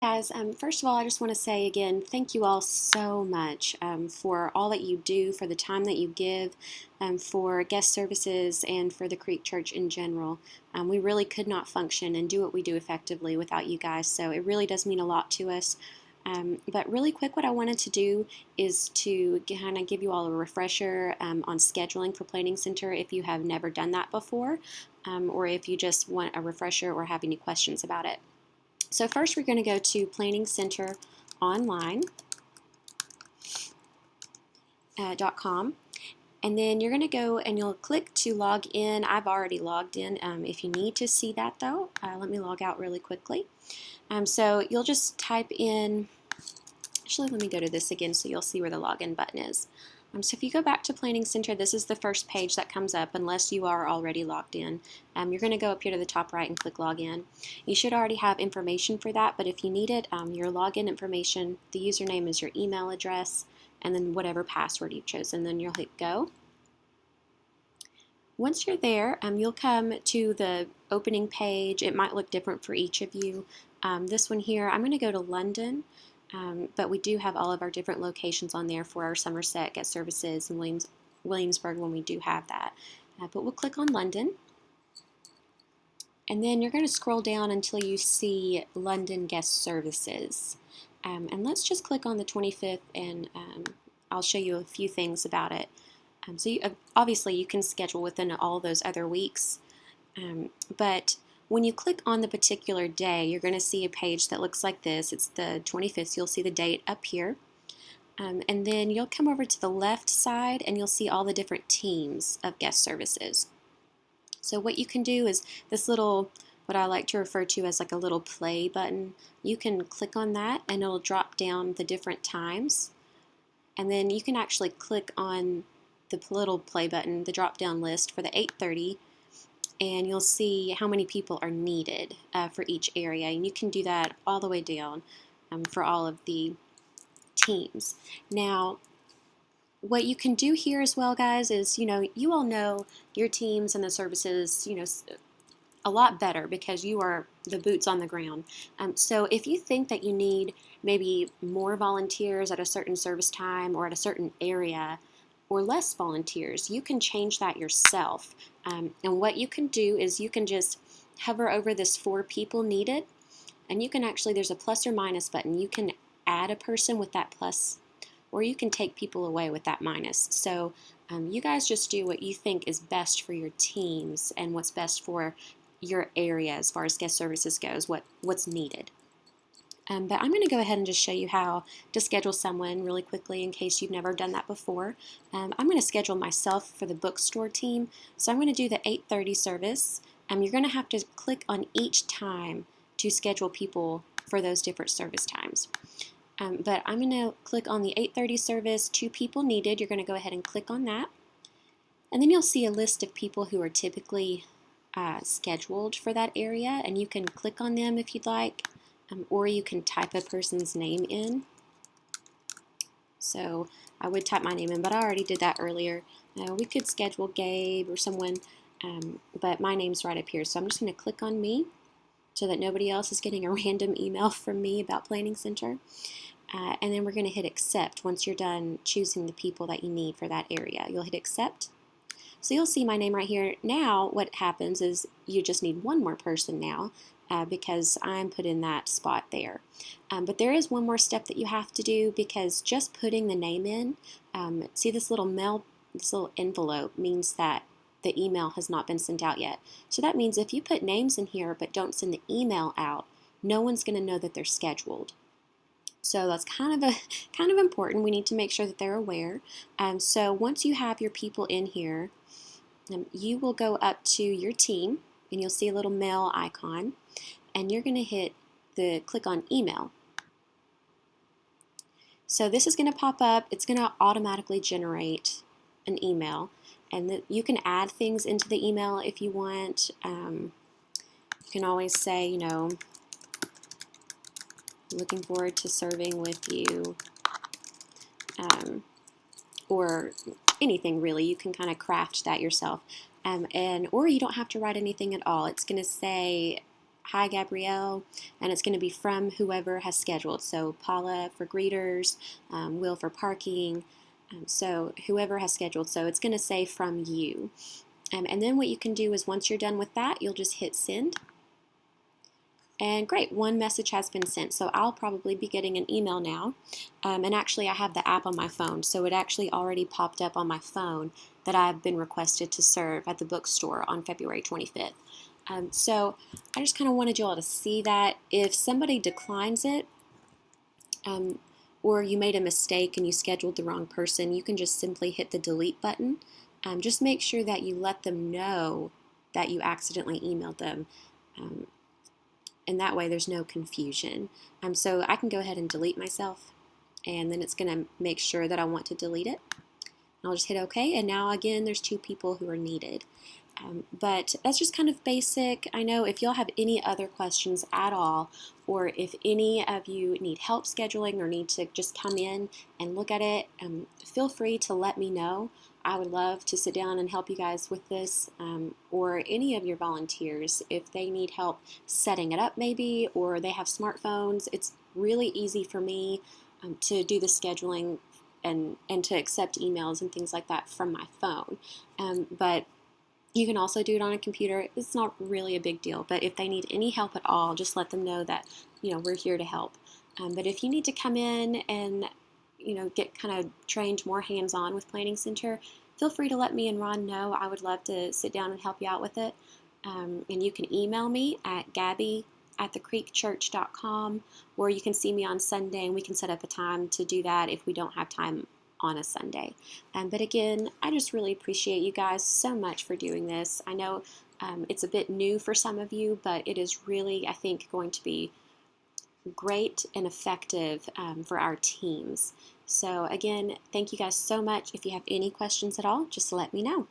Guys, first of all, I just want to say again, thank you all so much for all that you do, for the time that you give, for guest services, and for the Creek Church in general. We really could not function and do what we do effectively without you guys, so it really does mean a lot to us. But really quick, what I wanted to do is to kind of give you all a refresher on scheduling for Planning Center if you have never done that before, or if you just want a refresher or have any questions about it. So first we're going to go to Planning Center Online.com, and then you're going to go and you'll click to log in. I've already logged in. If you need to see that though, let me log out really quickly. So you'll just type in, actually let me go to this again so you'll see where the login button is. So if you go back to Planning Center, this is the first page that comes up unless you are already logged in. You're going to go up here to the top right and click Login. You should already have information for that, but if you need it, your login information, the username is your email address, and then whatever password you've chosen, then you'll hit Go. Once you're there, you'll come to the opening page. It might look different for each of you. This one here, I'm going to go to London. But we do have all of our different locations on there for our Somerset guest services and Williamsburg when we do have that. But we'll click on London. And then you're going to scroll down until you see London guest services. And let's just click on the 25th and I'll show you a few things about it. Obviously you can schedule within all those other weeks, but when you click on the particular day, you're going to see a page that looks like this. It's the 25th, so you'll see the date up here. And then you'll come over to the left side and you'll see all the different teams of guest services. So what you can do is this little, what I like to refer to as like a little play button. You can click on that and it'll drop down the different times. And then you can actually click on the little play button, the drop down list for the 8:30, and you'll see how many people are needed for each area. And you can do that all the way down for all of the teams. Now, what you can do here as well, guys, is, you all know your teams and the services, a lot better because you are the boots on the ground. So if you think that you need maybe more volunteers at a certain service time or at a certain area, or less volunteers, you can change that yourself. And what you can do is you can just hover over this 4 people needed, and you can actually, there's a plus or minus button. You can add a person with that plus, or you can take people away with that minus. So you guys just do what you think is best for your teams and what's best for your area as far as guest services goes, what's needed. But I'm going to go ahead and just show you how to schedule someone really quickly in case you've never done that before. I'm going to schedule myself for the bookstore team. So I'm going to do the 8:30 service. You're going to have to click on each time to schedule people for those different service times. But I'm going to click on the 8:30 service, 2 people needed. You're going to go ahead and click on that. And then you'll see a list of people who are typically scheduled for that area, and you can click on them if you'd like. Or you can type a person's name in. So I would type my name in, but I already did that earlier. We could schedule Gabe or someone, but my name's right up here. So I'm just going to click on me so that nobody else is getting a random email from me about Planning Center. And then we're going to hit accept once you're done choosing the people that you need for that area. You'll hit accept. So you'll see my name right here. Now what happens is you just need one more person now. Because I'm put in that spot there. But there is one more step that you have to do, because just putting the name in, see this little envelope means that the email has not been sent out yet. So that means if you put names in here but don't send the email out, no one's going to know that they're scheduled. So that's kind of important. We need to make sure that they're aware. So once you have your people in here, you will go up to your team and you'll see a little mail icon, and you're going to click on email. So this is going to pop up. It's going to automatically generate an email, and you can add things into the email if you want. You can always say, looking forward to serving with you, or anything really. You can kind of craft that yourself. Or you don't have to write anything at all. It's going to say hi Gabrielle, and it's going to be from whoever has scheduled. So Paula for greeters, Will for parking, so whoever has scheduled. So it's going to say from you. And then what you can do is once you're done with that, you'll just hit send. And great, one message has been sent. So I'll probably be getting an email now. And actually, I have the app on my phone. So it actually already popped up on my phone that I've been requested to serve at the bookstore on February 25th. So I just kind of wanted you all to see that. If somebody declines it, or you made a mistake and you scheduled the wrong person, you can just simply hit the delete button. Just make sure that you let them know that you accidentally emailed them. And that way there's no confusion. So I can go ahead and delete myself, and then it's going to make sure that I want to delete it. I'll just hit OK, and now again there's 2 people who are needed. But that's just kind of basic. I know if y'all have any other questions at all, or if any of you need help scheduling or need to just come in and look at it, feel free to let me know. I would love to sit down and help you guys with this, or any of your volunteers if they need help setting it up maybe, or they have smartphones. It's really easy for me to do the scheduling and to accept emails and things like that from my phone. But you can also do it on a computer. It's not really a big deal, but if they need any help at all, just let them know that, we're here to help. But if you need to come in and, get kind of trained more hands-on with Planning Center, feel free to let me and Ron know. I would love to sit down and help you out with it. And you can email me at gabby@thecreekchurch.com, or you can see me on Sunday and we can set up a time to do that if we don't have time on a Sunday. But again, I just really appreciate you guys so much for doing this. I know it's a bit new for some of you, but it is really, I think, going to be great and effective for our teams. So again, thank you guys so much. If you have any questions at all, just let me know.